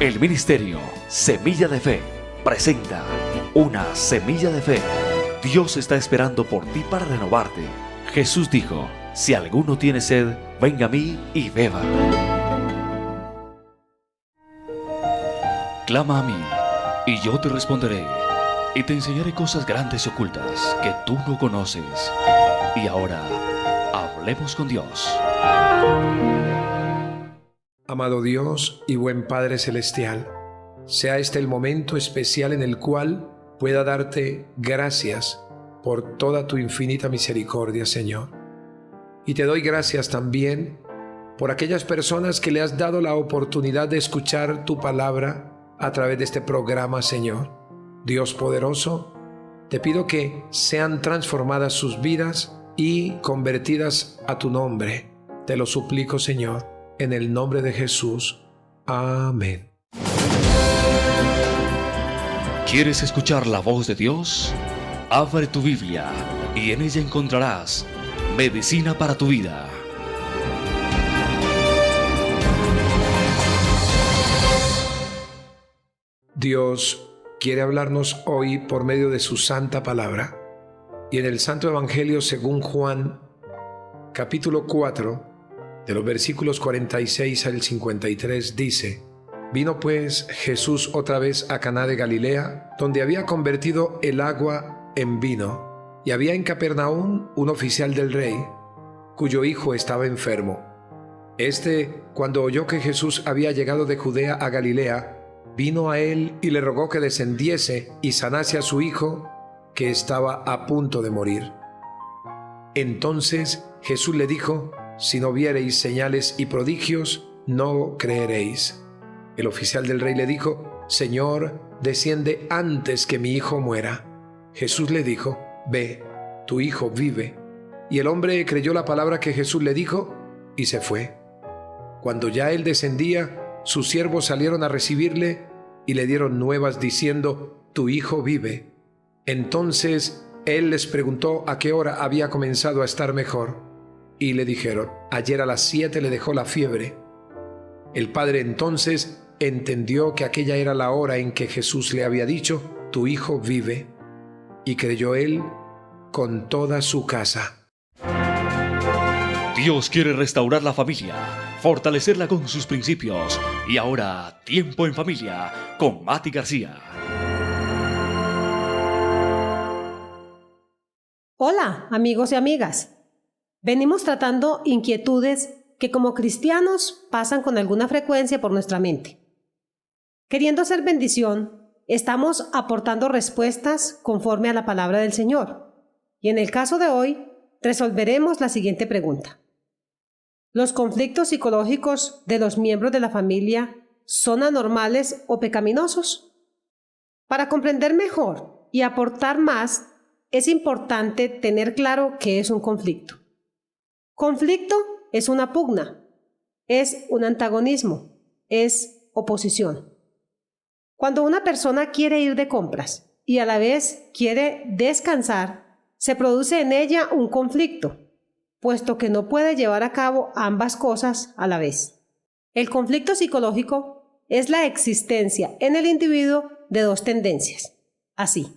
El ministerio Semilla de Fe presenta Una Semilla de Fe. Dios está esperando por ti para renovarte. Jesús dijo: si alguno tiene sed, venga a mí y beba. Clama a mí, y yo te responderé, y te enseñaré cosas grandes y ocultas que tú no conoces. Y ahora, hablemos con Dios. Amado Dios y buen Padre Celestial, sea este el momento especial en el cual pueda darte gracias por toda tu infinita misericordia, Señor. Y te doy gracias también por aquellas personas que le has dado la oportunidad de escuchar tu palabra a través de este programa, Señor. Dios poderoso, te pido que sean transformadas sus vidas y convertidas a tu nombre. Te lo suplico, Señor, en el nombre de Jesús. Amén. ¿Quieres escuchar la voz de Dios? Abre tu Biblia y en ella encontrarás medicina para tu vida. Dios quiere hablarnos hoy por medio de su santa palabra. Y en el Santo Evangelio según Juan, capítulo 4, de los versículos 46 al 53, dice: Vino pues Jesús otra vez a Caná de Galilea, donde había convertido el agua en vino. Y había en Capernaum un oficial del rey, cuyo hijo estaba enfermo. Este, cuando oyó que Jesús había llegado de Judea a Galilea, vino a él y le rogó que descendiese y sanase a su hijo, que estaba a punto de morir. Entonces Jesús le dijo: si no viereis señales y prodigios, no creeréis. El oficial del rey le dijo: Señor, desciende antes que mi hijo muera. Jesús le dijo: ve, tu hijo vive. Y el hombre creyó la palabra que Jesús le dijo y se fue. Cuando ya él descendía, sus siervos salieron a recibirle y le dieron nuevas diciendo: tu hijo vive. Entonces él les preguntó a qué hora había comenzado a estar mejor. Y le dijeron: ayer a las 7 le dejó la fiebre. El padre entonces entendió que aquella era la hora en que Jesús le había dicho: tu hijo vive. Y creyó él con toda su casa. Dios quiere restaurar la familia, fortalecerla con sus principios. Y ahora, tiempo en familia con Mati García. Hola, amigos y amigas. Venimos tratando inquietudes que como cristianos pasan con alguna frecuencia por nuestra mente. Queriendo ser bendición, estamos aportando respuestas conforme a la palabra del Señor. Y en el caso de hoy, resolveremos la siguiente pregunta. ¿Los conflictos psicológicos de los miembros de la familia son anormales o pecaminosos? Para comprender mejor y aportar más, es importante tener claro qué es un conflicto. Conflicto es una pugna, es un antagonismo, es oposición. Cuando una persona quiere ir de compras y a la vez quiere descansar, se produce en ella un conflicto, puesto que no puede llevar a cabo ambas cosas a la vez. El conflicto psicológico es la existencia en el individuo de dos tendencias, así: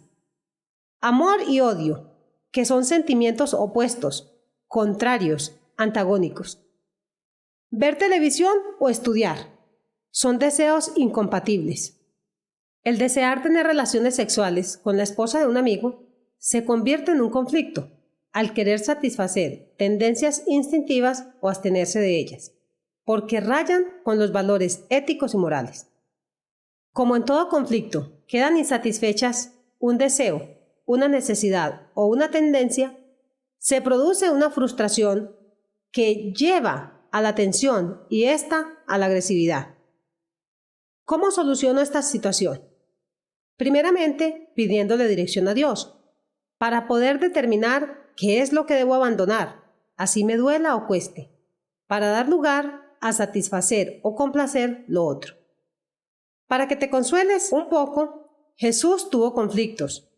amor y odio, que son sentimientos opuestos, contrarios, antagónicos. Ver televisión o estudiar son deseos incompatibles. El desear tener relaciones sexuales con la esposa de un amigo se convierte en un conflicto al querer satisfacer tendencias instintivas o abstenerse de ellas, porque rayan con los valores éticos y morales. Como en todo conflicto, quedan insatisfechas un deseo, una necesidad o una tendencia, se produce una frustración que lleva a la tensión y esta a la agresividad. ¿Cómo soluciono esta situación? Primeramente, pidiéndole dirección a Dios, para poder determinar qué es lo que debo abandonar, así me duela o cueste, para dar lugar a satisfacer o complacer lo otro. Para que te consueles un poco, Jesús tuvo conflictos.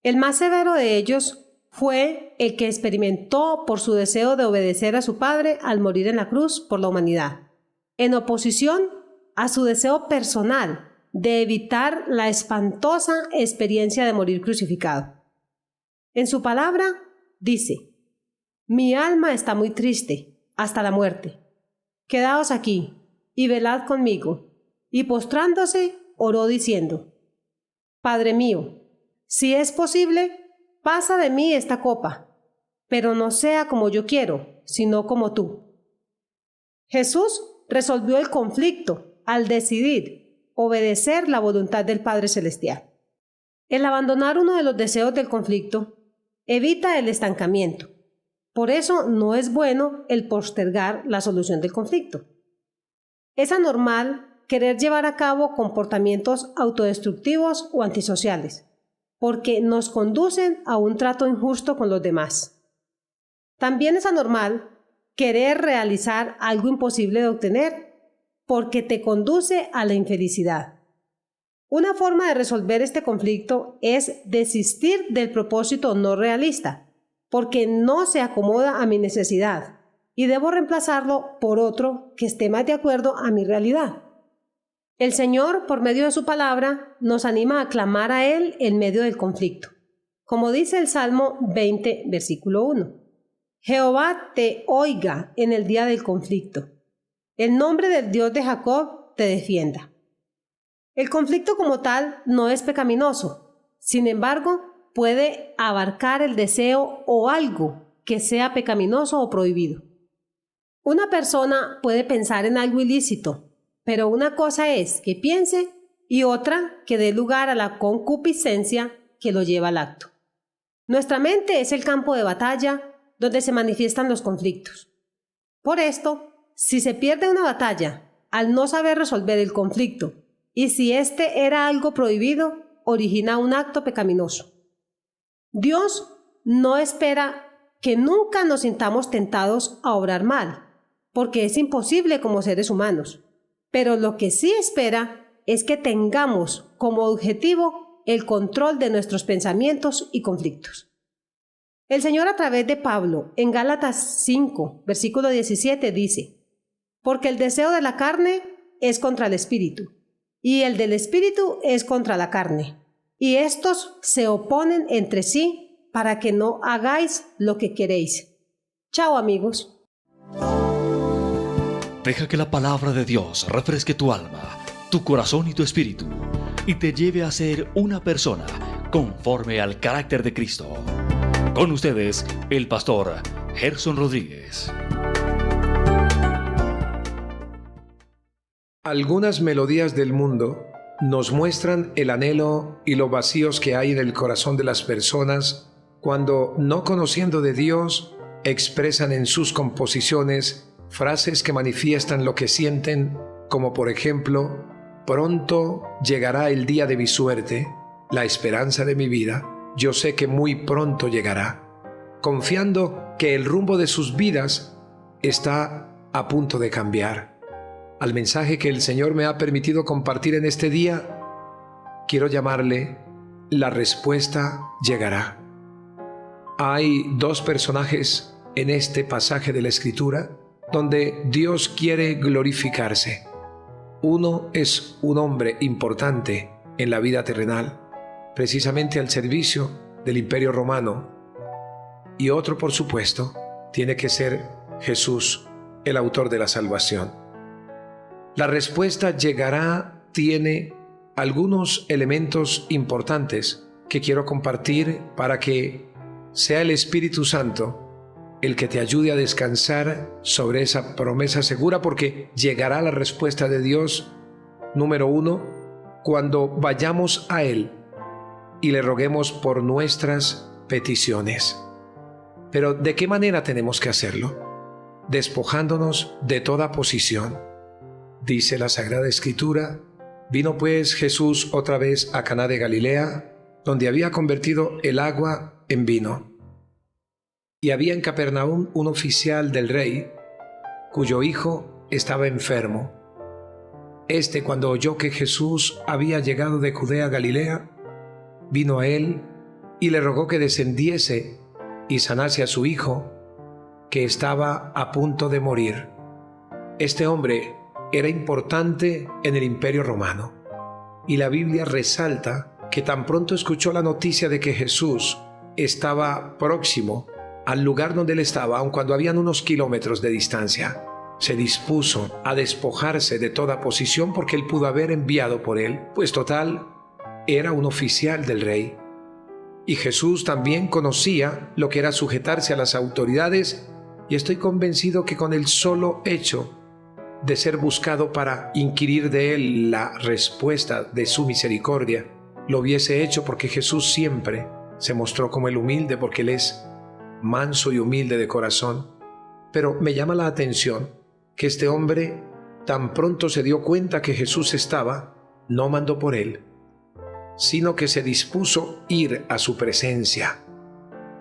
El más severo de ellos fue el que experimentó por su deseo de obedecer a su Padre al morir en la cruz por la humanidad, en oposición a su deseo personal de evitar la espantosa experiencia de morir crucificado. En su palabra dice: «Mi alma está muy triste hasta la muerte. Quedaos aquí y velad conmigo». Y postrándose, oró diciendo: «Padre mío, si es posible, pasa de mí esta copa, pero no sea como yo quiero, sino como tú». Jesús resolvió el conflicto al decidir obedecer la voluntad del Padre Celestial. El abandonar uno de los deseos del conflicto evita el estancamiento. Por eso no es bueno el postergar la solución del conflicto. Es anormal querer llevar a cabo comportamientos autodestructivos o antisociales, porque nos conducen a un trato injusto con los demás. También es anormal querer realizar algo imposible de obtener, porque te conduce a la infelicidad. Una forma de resolver este conflicto es desistir del propósito no realista, porque no se acomoda a mi necesidad y debo reemplazarlo por otro que esté más de acuerdo a mi realidad. El Señor, por medio de su palabra, nos anima a clamar a Él en medio del conflicto. Como dice el Salmo 20, versículo 1. Jehová te oiga en el día del conflicto. El nombre del Dios de Jacob te defienda. El conflicto como tal no es pecaminoso. Sin embargo, puede abarcar el deseo o algo que sea pecaminoso o prohibido. Una persona puede pensar en algo ilícito, pero una cosa es que piense y otra que dé lugar a la concupiscencia que lo lleva al acto. Nuestra mente es el campo de batalla donde se manifiestan los conflictos. Por esto, si se pierde una batalla al no saber resolver el conflicto y si este era algo prohibido, origina un acto pecaminoso. Dios no espera que nunca nos sintamos tentados a obrar mal, porque es imposible como seres humanos. Pero lo que sí espera es que tengamos como objetivo el control de nuestros pensamientos y conflictos. El Señor, a través de Pablo, en Gálatas 5, versículo 17, dice: «Porque el deseo de la carne es contra el espíritu, y el del espíritu es contra la carne, y estos se oponen entre sí para que no hagáis lo que queréis». Chao, amigos. Deja que la palabra de Dios refresque tu alma, tu corazón y tu espíritu, y te lleve a ser una persona conforme al carácter de Cristo. Con ustedes, el pastor Gerson Rodríguez. Algunas melodías del mundo nos muestran el anhelo y los vacíos que hay en el corazón de las personas cuando, no conociendo de Dios, expresan en sus composiciones frases que manifiestan lo que sienten, como por ejemplo: «Pronto llegará el día de mi suerte, la esperanza de mi vida, yo sé que muy pronto llegará», confiando que el rumbo de sus vidas está a punto de cambiar. Al mensaje que el Señor me ha permitido compartir en este día, quiero llamarle: la respuesta llegará. Hay dos personajes en este pasaje de la Escritura donde Dios quiere glorificarse. Uno es un hombre importante en la vida terrenal, precisamente al servicio del Imperio Romano, y otro, por supuesto, tiene que ser Jesús, el autor de la salvación. La respuesta llegará tiene algunos elementos importantes que quiero compartir para que sea el Espíritu Santo el que te ayude a descansar sobre esa promesa segura, porque llegará la respuesta de Dios, número uno, cuando vayamos a Él y le roguemos por nuestras peticiones. Pero ¿de qué manera tenemos que hacerlo? Despojándonos de toda posición. Dice la Sagrada Escritura: «Vino pues Jesús otra vez a Caná de Galilea, donde había convertido el agua en vino. Y había en Capernaum un oficial del rey, cuyo hijo estaba enfermo. Este, cuando oyó que Jesús había llegado de Judea a Galilea, vino a él y le rogó que descendiese y sanase a su hijo, que estaba a punto de morir. Este hombre era importante en el Imperio Romano. Y la Biblia resalta que tan pronto escuchó la noticia de que Jesús estaba próximo al lugar donde él estaba, aun cuando habían unos kilómetros de distancia, se dispuso a despojarse de toda posición porque él pudo haber enviado por él, pues total, era un oficial del rey. Y Jesús también conocía lo que era sujetarse a las autoridades, y estoy convencido que con el solo hecho de ser buscado para inquirir de él la respuesta de su misericordia, lo hubiese hecho, porque Jesús siempre se mostró como el humilde, porque él es manso y humilde de corazón. Pero me llama la atención que este hombre tan pronto se dio cuenta que Jesús estaba, no mandó por él, sino que se dispuso ir a su presencia.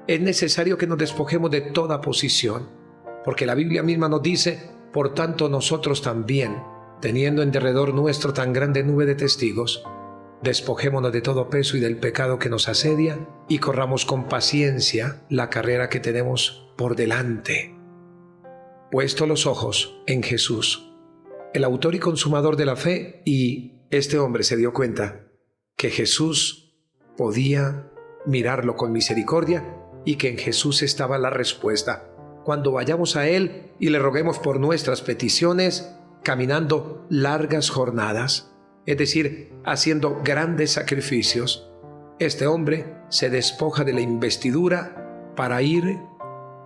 Es necesario que nos despojemos de toda posición, porque la Biblia misma nos dice: por tanto nosotros también, teniendo en derredor nuestro tan grande nube de testigos, despojémonos de todo peso y del pecado que nos asedia, y corramos con paciencia la carrera que tenemos por delante. Puesto los ojos en Jesús, el autor y consumador de la fe, y este hombre se dio cuenta que Jesús podía mirarlo con misericordia y que en Jesús estaba la respuesta. Cuando vayamos a Él y le roguemos por nuestras peticiones, caminando largas jornadas, es decir, haciendo grandes sacrificios, este hombre se despoja de la investidura para ir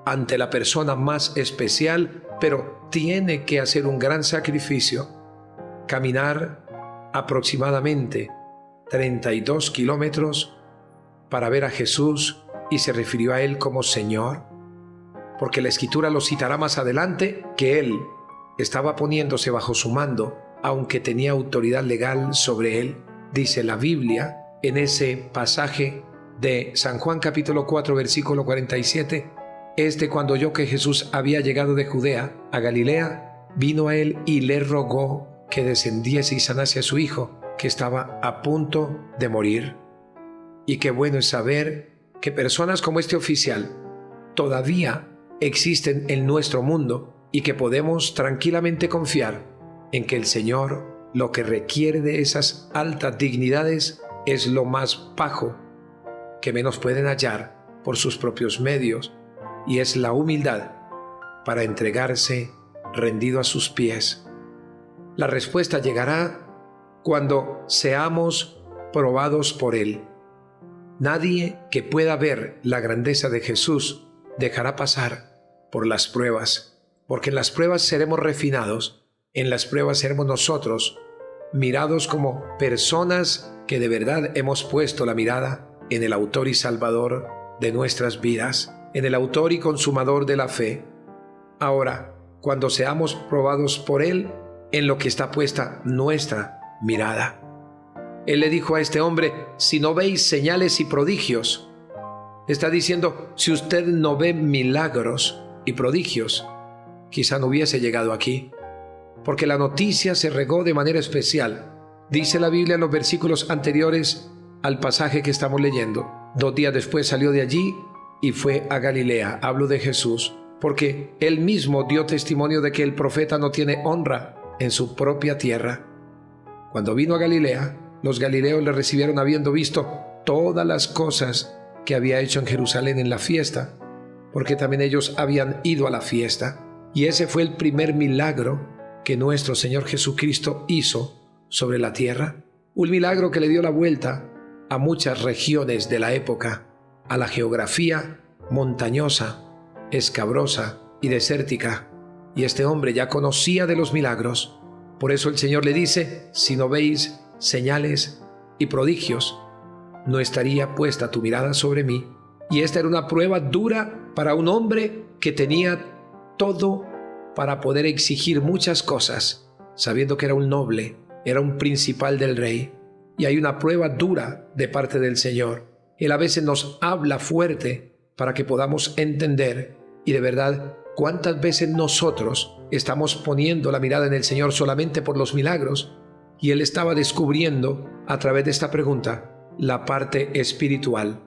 ante la persona más especial, pero tiene que hacer un gran sacrificio, caminar aproximadamente 32 kilómetros para ver a Jesús, y se refirió a Él como Señor, porque la Escritura lo citará más adelante, que Él estaba poniéndose bajo su mando, aunque tenía autoridad legal sobre él. Dice la Biblia en ese pasaje de San Juan capítulo 4 versículo 47, cuando oyó que Jesús había llegado de Judea a Galilea, vino a él y le rogó que descendiese y sanase a su hijo, que estaba a punto de morir. Y qué bueno es saber que personas como este oficial todavía existen en nuestro mundo, y que podemos tranquilamente confiar en que el Señor lo que requiere de esas altas dignidades es lo más bajo que menos pueden hallar por sus propios medios, y es la humildad para entregarse rendido a sus pies. La respuesta llegará cuando seamos probados por Él. Nadie que pueda ver la grandeza de Jesús dejará pasar por las pruebas, porque en las pruebas seremos refinados, en las pruebas seremos nosotros mirados como personas que de verdad hemos puesto la mirada en el autor y salvador de nuestras vidas, en el autor y consumador de la fe. Ahora, cuando seamos probados por Él, en lo que está puesta nuestra mirada. Él le dijo a este hombre: si no veis señales y prodigios, está diciendo, si usted no ve milagros y prodigios, quizá no hubiese llegado aquí, porque la noticia se regó de manera especial. Dice la Biblia en los versículos anteriores al pasaje que estamos leyendo: 2 días después salió de allí y fue a Galilea. Hablo de Jesús, porque él mismo dio testimonio de que el profeta no tiene honra en su propia tierra. Cuando vino a Galilea, los galileos le recibieron habiendo visto todas las cosas que había hecho en Jerusalén en la fiesta, porque también ellos habían ido a la fiesta. Y ese fue el primer milagro que nuestro Señor Jesucristo hizo sobre la tierra. Un milagro que le dio la vuelta a muchas regiones de la época, a la geografía montañosa, escabrosa y desértica. Y este hombre ya conocía de los milagros. Por eso el Señor le dice: si no veis señales y prodigios, no estaría puesta tu mirada sobre mí. Y esta era una prueba dura para un hombre que tenía todo para poder exigir muchas cosas, sabiendo que era un noble, era un principal del rey. Y hay una prueba dura de parte del Señor. Él a veces nos habla fuerte para que podamos entender. Y de verdad, ¿cuántas veces nosotros estamos poniendo la mirada en el Señor solamente por los milagros? Y Él estaba descubriendo a través de esta pregunta la parte espiritual.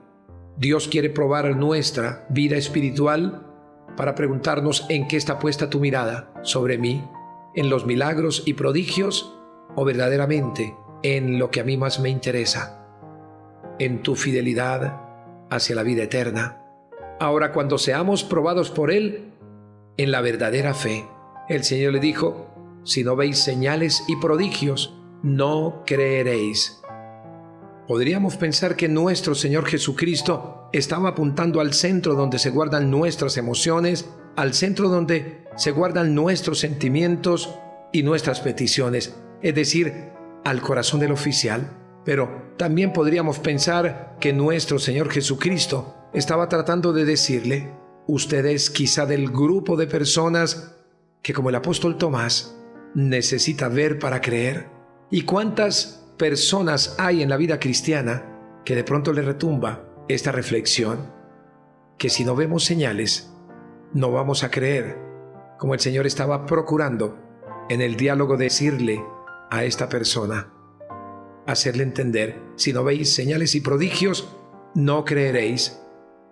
Dios quiere probar nuestra vida espiritual para preguntarnos: ¿en qué está puesta tu mirada sobre mí? en los milagros y prodigios o verdaderamente en lo que a mí más me interesa, en tu fidelidad hacia la vida eterna? Ahora, cuando seamos probados por Él en la verdadera fe, el Señor le dijo: si no veis señales y prodigios, no creeréis. Podríamos pensar que nuestro Señor Jesucristo estaba apuntando al centro donde se guardan nuestras emociones, al centro donde se guardan nuestros sentimientos y nuestras peticiones, es decir, al corazón del oficial. Pero también podríamos pensar que nuestro Señor Jesucristo estaba tratando de decirle: usted es quizá del grupo de personas que, como el apóstol Tomás, necesita ver para creer. ¿Y cuántas personas hay en la vida cristiana que de pronto le retumba esta reflexión? Que si no vemos señales, no vamos a creer, como el Señor estaba procurando en el diálogo decirle a esta persona, hacerle entender: si no veis señales y prodigios, no creeréis.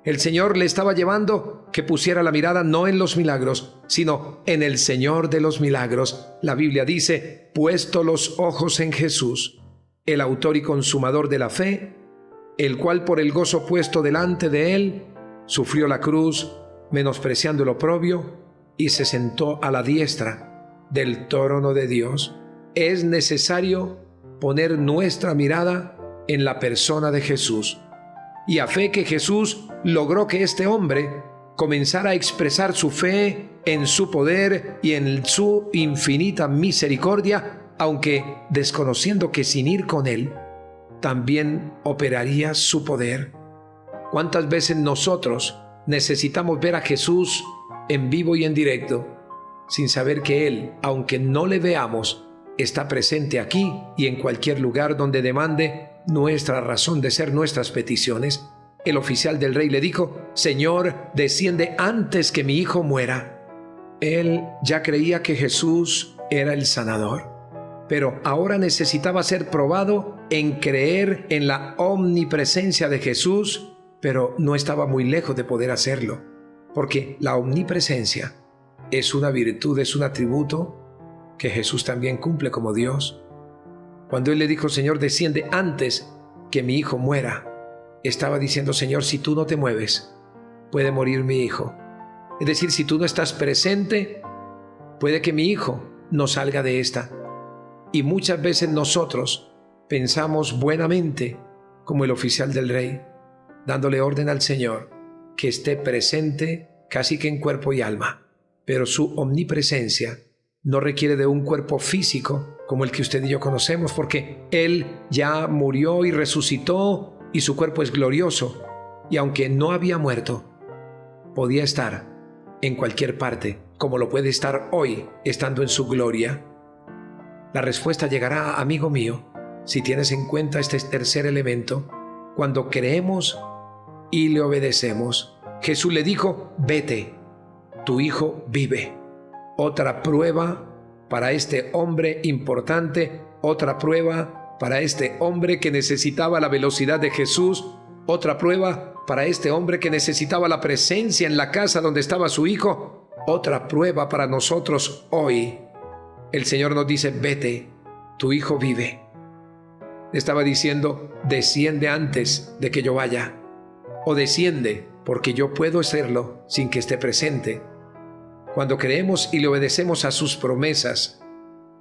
El Señor le estaba llevando que pusiera la mirada no en los milagros, sino en el Señor de los milagros. La Biblia dice: puesto los ojos en Jesús, el autor y consumador de la fe, el cual por el gozo puesto delante de él, sufrió la cruz, menospreciando el oprobio, y se sentó a la diestra del trono de Dios. Es necesario poner nuestra mirada en la persona de Jesús. Y a fe que Jesús logró que este hombre comenzara a expresar su fe en su poder y en su infinita misericordia, aunque desconociendo que sin ir con Él, también operaría su poder. ¿Cuántas veces nosotros necesitamos ver a Jesús en vivo y en directo, sin saber que Él, aunque no le veamos, está presente aquí y en cualquier lugar donde demande nuestra razón de ser, nuestras peticiones? El oficial del rey le dijo: Señor, desciende antes que mi hijo muera. Él ya creía que Jesús era el sanador, pero ahora necesitaba ser probado en creer en la omnipresencia de Jesús, pero no estaba muy lejos de poder hacerlo, porque la omnipresencia es una virtud, es un atributo que Jesús también cumple como Dios. Cuando Él le dijo: Señor, desciende antes que mi hijo muera, estaba diciendo: Señor, si tú no te mueves, puede morir mi hijo. Es decir, si tú no estás presente, puede que mi hijo no salga de esta. Y muchas veces nosotros pensamos buenamente como el oficial del rey, dándole orden al Señor que esté presente casi que en cuerpo y alma. Pero su omnipresencia no requiere de un cuerpo físico como el que usted y yo conocemos, porque Él ya murió y resucitó y su cuerpo es glorioso. Y aunque no había muerto, podía estar en cualquier parte, como lo puede estar hoy, estando en su gloria. La respuesta llegará, amigo mío, si tienes en cuenta este tercer elemento, cuando creemos y le obedecemos. Jesús le dijo: vete, tu hijo vive. Otra prueba para este hombre importante, otra prueba para este hombre que necesitaba la velocidad de Jesús, otra prueba para este hombre que necesitaba la presencia en la casa donde estaba su hijo, otra prueba para nosotros hoy. El Señor nos dice: vete, tu hijo vive. Estaba diciendo: desciende antes de que yo vaya, o desciende porque yo puedo hacerlo sin que esté presente. Cuando creemos y le obedecemos a sus promesas,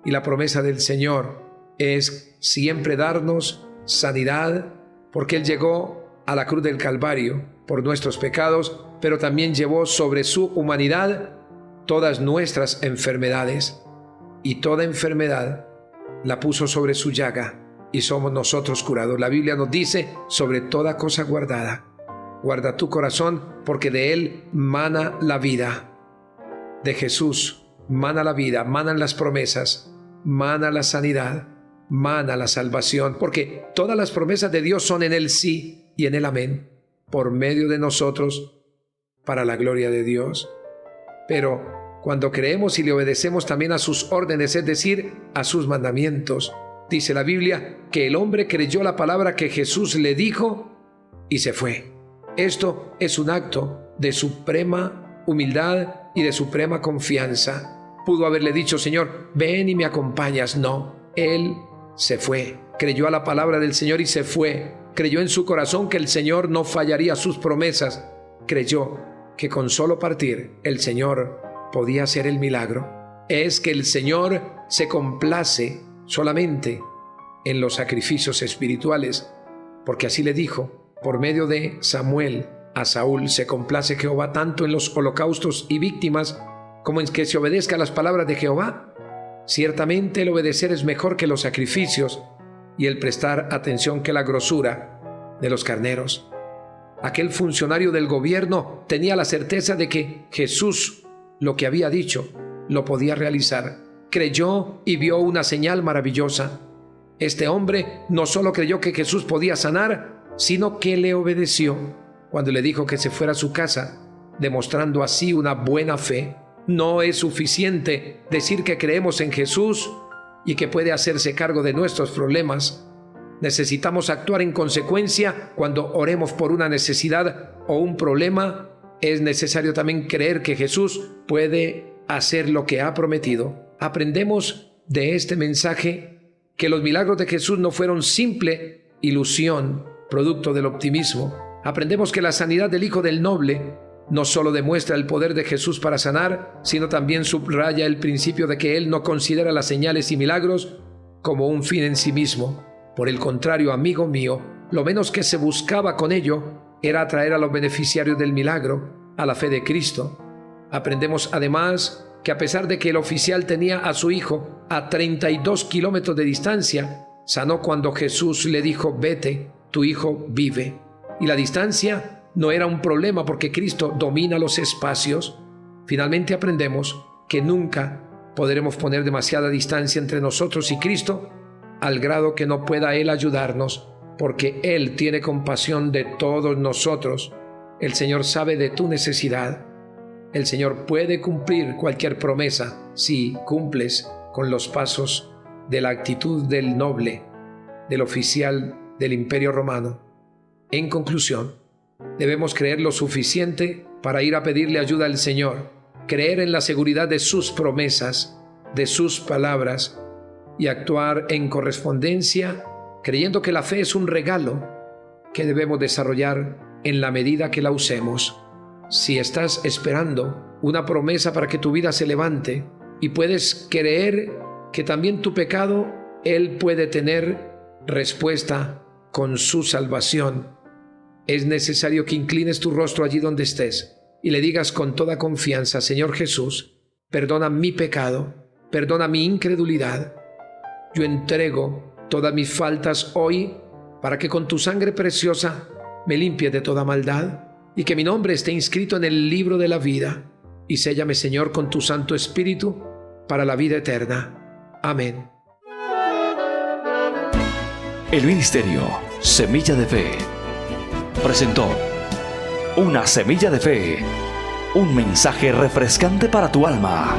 y la promesa del Señor es siempre darnos sanidad, porque Él llegó a la cruz del Calvario por nuestros pecados, pero también llevó sobre su humanidad todas nuestras enfermedades, y toda enfermedad la puso sobre su llaga, y somos nosotros curados. La Biblia nos dice: sobre toda cosa guardada, guarda tu corazón, porque de él mana la vida. De Jesús mana la vida, manan las promesas, mana la sanidad, mana la salvación, porque todas las promesas de Dios son en el sí y en el amén, por medio de nosotros, para la gloria de Dios. Pero cuando creemos y le obedecemos también a sus órdenes, es decir, a sus mandamientos, dice la Biblia que el hombre creyó la palabra que Jesús le dijo y se fue. Esto es un acto de suprema humildad y de suprema confianza, Pudo haberle dicho: Señor, ven y me acompañas. No, él se fue. Creyó a la palabra del Señor y se fue. Creyó en su corazón que el Señor no fallaría sus promesas. Creyó que con solo partir el Señor podía hacer el milagro. Es que el Señor se complace solamente en los sacrificios espirituales, porque así le dijo por medio de Samuel a Saúl: se complace Jehová tanto en los holocaustos y víctimas como en que se obedezca las palabras de Jehová. Ciertamente el obedecer es mejor que los sacrificios, y el prestar atención que la grosura de los carneros. Aquel funcionario del gobierno tenía la certeza de que Jesús, lo que había dicho, lo podía realizar. Creyó y vio una señal maravillosa. Este hombre no solo creyó que Jesús podía sanar, sino que le obedeció cuando le dijo que se fuera a su casa, demostrando así una buena fe. No es suficiente decir que creemos en Jesús y que puede hacerse cargo de nuestros problemas. Necesitamos actuar en consecuencia. Cuando oremos por una necesidad o un problema, es necesario también creer que Jesús puede hacer lo que ha prometido. Aprendemos de este mensaje que los milagros de Jesús no fueron simple ilusión, producto del optimismo. Aprendemos que la sanidad del hijo del noble no solo demuestra el poder de Jesús para sanar, sino también subraya el principio de que Él no considera las señales y milagros como un fin en sí mismo. Por el contrario, amigo mío, lo menos que se buscaba con ello era atraer a los beneficiarios del milagro a la fe de Cristo. Aprendemos además que a pesar de que el oficial tenía a su hijo a 32 kilómetros de distancia, sanó cuando Jesús le dijo: vete, tu hijo vive. Y la distancia no era un problema porque Cristo domina los espacios. Finalmente aprendemos que nunca podremos poner demasiada distancia entre nosotros y Cristo, al grado que no pueda Él ayudarnos, porque Él tiene compasión de todos nosotros. El Señor sabe de tu necesidad. El Señor puede cumplir cualquier promesa si cumples con los pasos de la actitud del noble, del oficial del Imperio Romano. En conclusión, debemos creer lo suficiente para ir a pedirle ayuda al Señor, creer en la seguridad de sus promesas, de sus palabras, y actuar en correspondencia, creyendo que la fe es un regalo que debemos desarrollar en la medida que la usemos. Si estás esperando una promesa para que tu vida se levante y puedes creer que también tu pecado, Él puede tener respuesta con su salvación, es necesario que inclines tu rostro allí donde estés y le digas con toda confianza: Señor Jesús, perdona mi pecado, perdona mi incredulidad. Yo entrego todas mis faltas hoy para que con tu sangre preciosa me limpie de toda maldad y que mi nombre esté inscrito en el libro de la vida, y séllame, Señor, con tu Santo Espíritu para la vida eterna. Amén. El Ministerio Semilla de Fe presentó Una Semilla de Fe, un mensaje refrescante para tu alma.